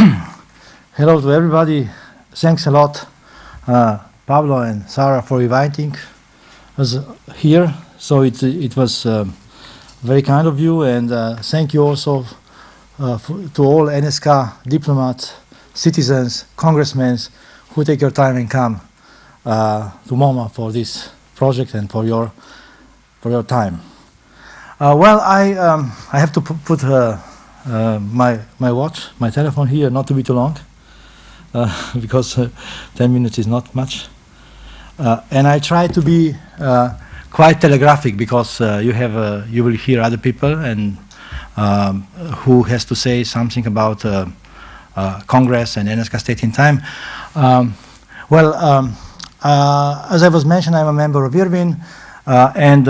Hello to everybody. Thanks a lot, Pablo and Sarah, for inviting us here. So it was very kind of you, and thank you also to all NSK diplomats, citizens, congressmen who take your time and come to MoMA for this project and for your time. Well, I have to put my watch, my telephone here, not to be too long, because 10 minutes is not much. And I try to be quite telegraphic, because you will hear other people and who has to say something about Congress and NSK State in time. As I was mentioned, I'm a member of IRWIN, and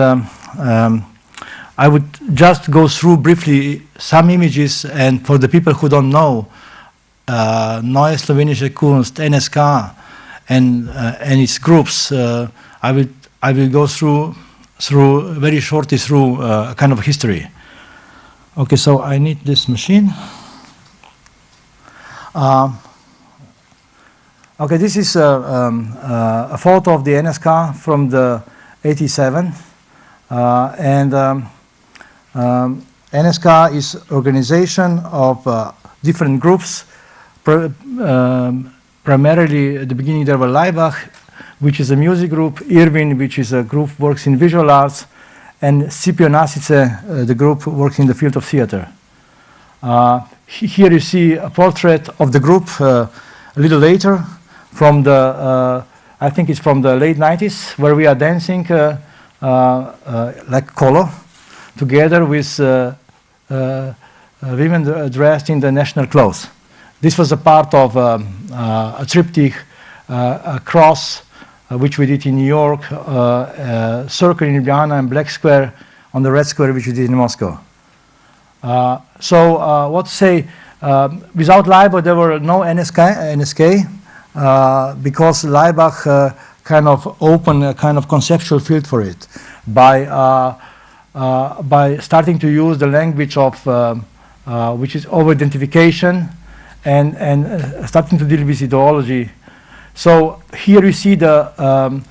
I would just go through briefly some images, and for the people who don't know, Neue Slowenische Kunst, NSK, and its groups, I will go through very shortly through a kind of history. Okay, so I need this machine. Okay, this is a photo of the NSK from the '87, NSK is organization of different groups. Primarily at the beginning there were Laibach, which is a music group, IRWIN, which is a group works in visual arts, and Scipio Nasice, the group works in the field of theater. Here you see a portrait of the group a little later from the, I think it's from the late 90s, where we are dancing like Kolo, together with women dressed in the national clothes. This was a part of a triptych, a cross, which we did in New York, circle in Ljubljana, and black square on the red square, which we did in Moscow. What to say, without Laibach there were no NSK, because Laibach kind of opened a kind of conceptual field for it by starting to use the language of which is over-identification and starting to deal with ideology. So here you see the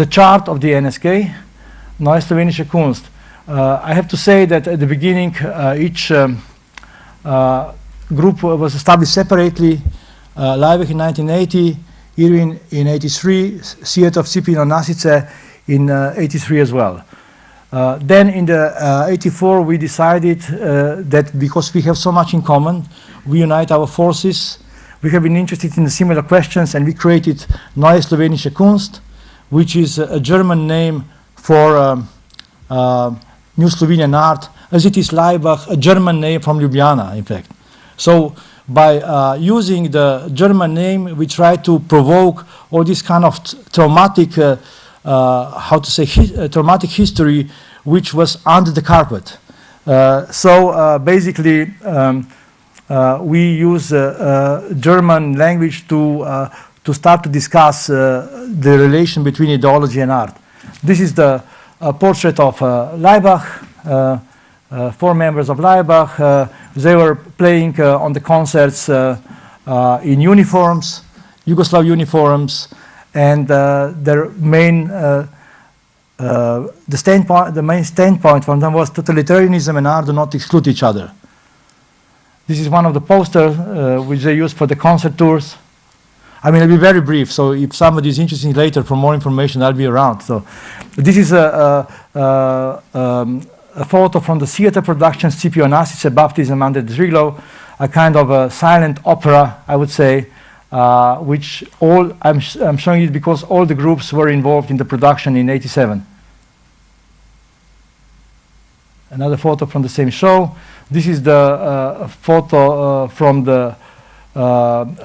chart of the NSK, Neue Slowenische Kunst. I have to say that at the beginning each group was established separately. Laibach in 1980, IRWIN in '83, Theater of Scipio Nasice in '83 as well. Then in the '84 we decided that because we have so much in common, we unite our forces. We have been interested in similar questions, and we created Neue Slowenische Kunst, which is a German name for New Slovenian art, as it is Laibach, a German name from Ljubljana, in fact. So by using the German name, we try to provoke all this kind of traumatic, traumatic history, which was under the carpet. Basically, we use German language to start to discuss the relation between ideology and art. This is the portrait of Laibach, 4 members of Laibach. They were playing on the concerts in uniforms, Yugoslav uniforms, and their main the main standpoint from them was totalitarianism and art do not exclude each other. This is one of the posters which they use for the concert tours. I mean, I'll be very brief, so if somebody is interested later for more information, I'll be around. So this is a photo from the theater production Scipio Nasice, Baptism Under the Triglav, a kind of a silent opera, I would say, which I'm showing it because all the groups were involved in the production in '87. Another photo from the same show. This is the photo from the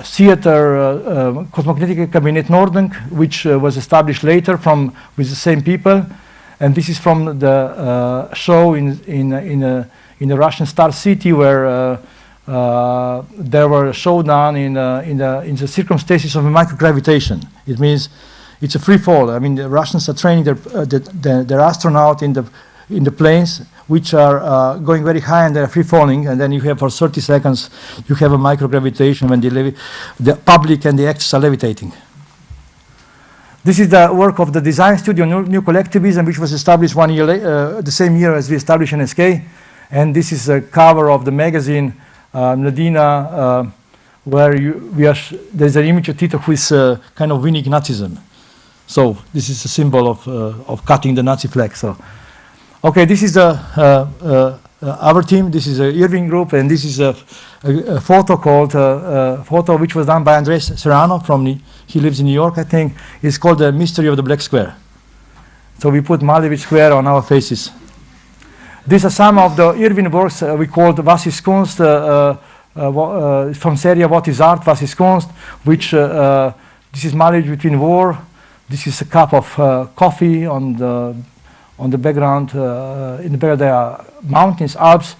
theater Cosmognetic Cabinet Norden, which was established later with the same people. And this is from the show in the Russian Star City, where there were a showdown in the circumstances of microgravitation. It means it's a free fall. I mean, the Russians are training their astronaut in in the planes, which are going very high and they're free falling, and then you have for 30 seconds, you have a microgravitation when the public and the actors are levitating. This is the work of the design studio, New Collectivism, which was established 1 year the same year as we established NSK. And this is a cover of the magazine, Mladina, where there's an image of Tito who is kind of winning Nazism. So this is a symbol of cutting the Nazi flag. So, okay, this is our team. This is a IRWIN group, and this is a photo called photo which was done by Andres Serrano he lives in New York, I think. It's called The Mystery of the Black Square. So we put Malevich Square on our faces. These are some of the IRWIN works we called Vases Kunst, from Seria What is Art, Vases Kunst, which this is Malevich between war. This is a cup of coffee on the background. In the background there are mountains, Alps,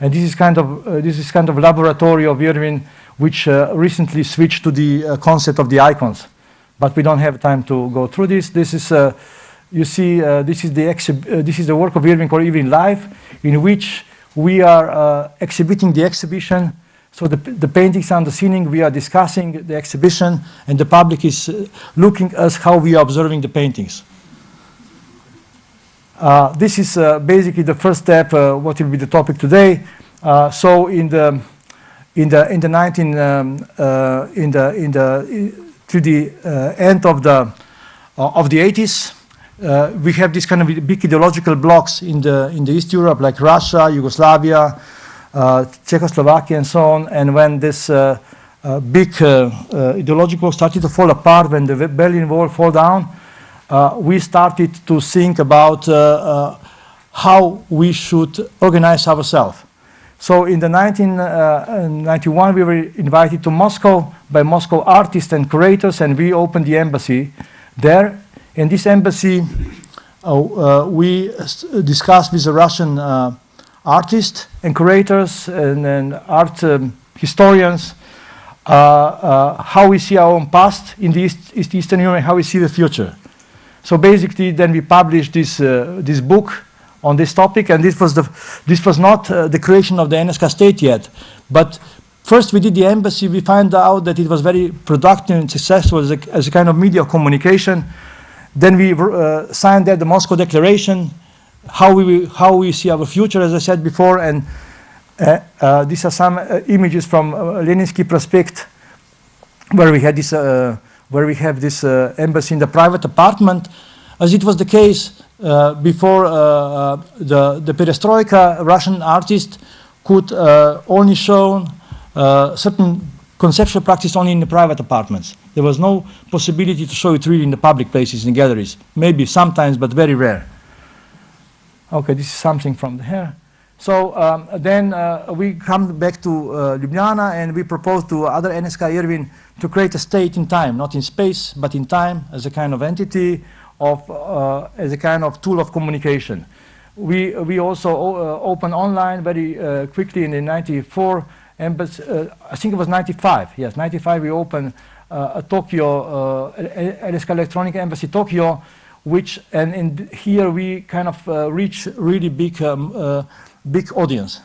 and this is kind of laboratory of IRWIN, which recently switched to the concept of the icons. But we don't have time to go through this. This is you see this is the work of IRWIN called IRWIN Live, in which we are exhibiting the exhibition. So the paintings on the ceiling, we are discussing the exhibition, and the public is looking at us how we are observing the paintings. This is basically the first step. What will be the topic today? So to the end of the 80s, we have this kind of big ideological blocks in the East Europe, like Russia, Yugoslavia, Czechoslovakia, and so on. And when this big ideological started to fall apart, when the Berlin Wall fell down, we started to think about how we should organize ourselves. So in the 1991, we were invited to Moscow by Moscow artists and curators, and we opened the embassy there. In this embassy, we discussed with the Russian artists and curators and art historians how we see our own past in the Eastern Europe and how we see the future. So basically, then we published this book on this topic, and this was not the creation of the NSK State yet. But first we did the embassy. We found out that it was very productive and successful as a kind of media of communication. Then we signed there the Moscow Declaration, how we see our future, as I said before. And these are some images from Lenins Prospect, where we had this, where we have this embassy in the private apartment, as it was the case before the perestroika. Russian artists could only show certain conceptual practice only in the private apartments. There was no possibility to show it really in the public places, in galleries. Maybe sometimes, but very rare. Okay, this is something from here. So then we come back to Ljubljana, and we propose to other NSK IRWIN to create a state in time, not in space, but in time, as a kind of entity, as a kind of tool of communication. We also opened online very quickly in the 94, I think it was 95, yes, 95 we opened a Tokyo, NSK Electronic Embassy Tokyo, which, and here we kind of reach really big audience.